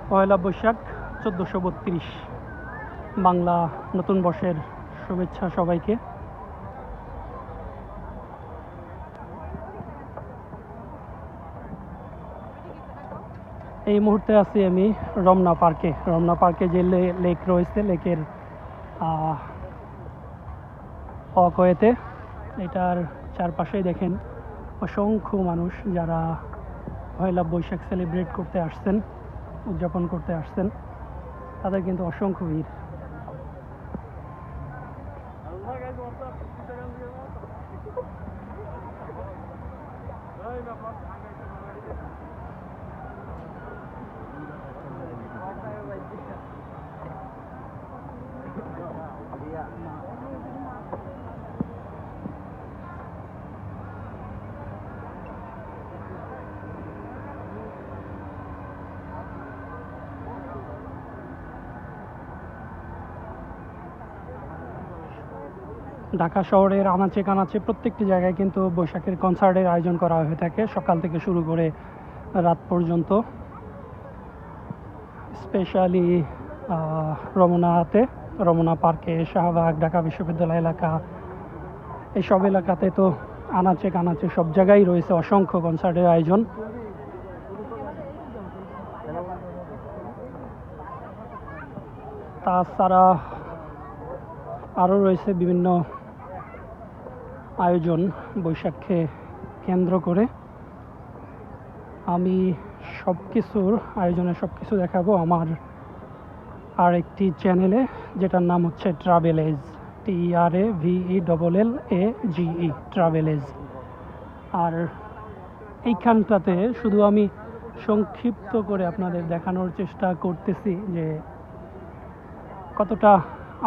পয়লা বৈশাখ 1432 বাংলা নতুন বর্ষের শুভেচ্ছা সবাইকে। এই মুহূর্তে আছি আমি রমনা পার্কে যে লেক রয়েছে, লেকের অকয়েতে। এটার চারপাশেই দেখেন অসংখ্য মানুষ যারা পয়লা বৈশাখ সেলিব্রেট করতে আসছেন, উদযাপন করতে আসছেন। তাদের কিন্তু অসংখ্য ভিড়। ঢাকা শহরের আনাচে কানাচে প্রত্যেকটি জায়গায় কিন্তু বৈশাখের কনসার্টের আয়োজন করা হয়ে থাকে, সকাল থেকে শুরু করে রাত পর্যন্ত। স্পেশালি রমনা পার্কে, শাহবাগ, ঢাকা বিশ্ববিদ্যালয় এলাকা, এইসব এলাকাতে তো আনাচে কানাচে সব জায়গায় রয়েছে অসংখ্য কনসার্টের আয়োজন। তাছাড়া আরও রয়েছে বিভিন্ন আয়োজন বৈশাখকে কেন্দ্র করে। আমি আয়োজনের সব কিছু দেখাবো আমার আর একটি চ্যানেলে, যেটার নাম হচ্ছে ট্রাভেলেজ, TRAVELLAGE, ট্রাভেলেজ। আর এইখানটাতে শুধু আমি সংক্ষিপ্ত করে আপনাদের দেখানোর চেষ্টা করতেছি যে কতটা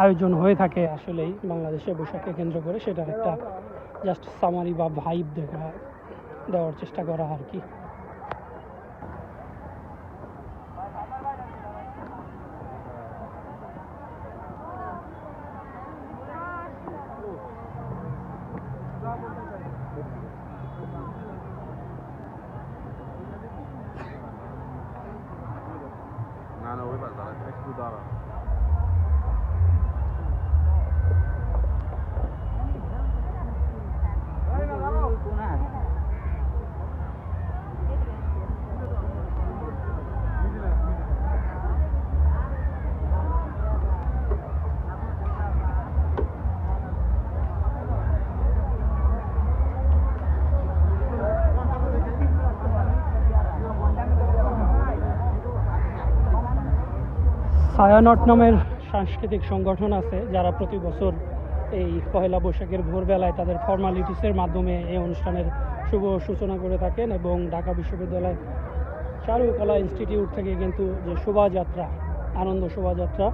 আয়োজন হয়ে থাকে আসলেই বাংলাদেশে বৈশাখকে কেন্দ্র করে, সেটার একটা জাস্ট সামারি বা ভাইব দেওয়ার চেষ্টা করা আর কি। ছায়ানট নামের সাংস্কৃতিক সংগঠন আছে, যারা প্রতি বছর এই পহেলা বৈশাখের ভোরবেলায় তাদের ফর্মালিটিসের মাধ্যমে এই অনুষ্ঠানের শুভ সূচনা করে থাকেন। এবং ঢাকা বিশ্ববিদ্যালয় চারুকলা ইনস্টিটিউট থেকে কিন্তু যে শোভাযাত্রা, আনন্দ শোভাযাত্রা,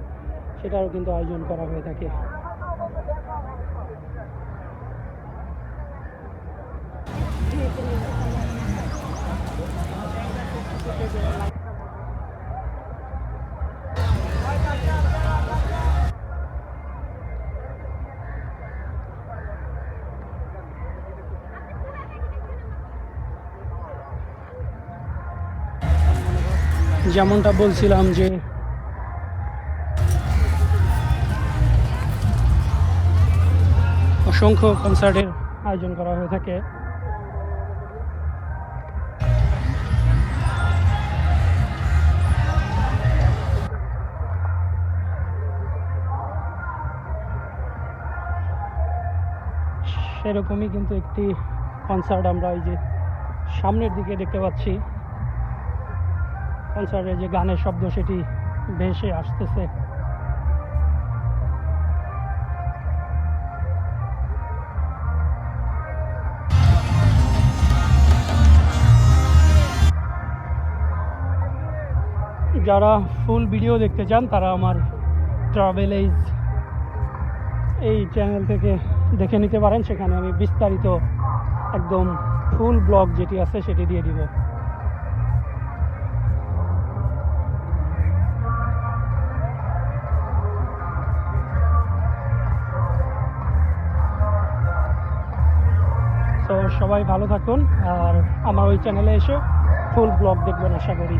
সেটারও কিন্তু আয়োজন করা হয়ে থাকে। যেমনটা বলছিলাম যে অসংখ্য কনসার্টের আয়োজন করা হয়ে থাকে। সেরকমই কিন্তু একটি কনসার্ট আমরা এই যে সামনের দিকে দেখতে পাচ্ছি। কনসার্টের যে গানের শব্দ সেটি ভেসে আসতেছে। যারা ফুল ভিডিও দেখতে চান তারা আমার ট্রাভেলেজ এই চ্যানেল থেকে দেখে নিতে পারেন। সেখানে আমি বিস্তারিত একদম ফুল ব্লগ যেটি আছে সেটি দিয়ে দিব। সো সবাই ভালো থাকুন, আর আমার ওই চ্যানেলে এসে ফুল ব্লগ দেখবেন আশা করি।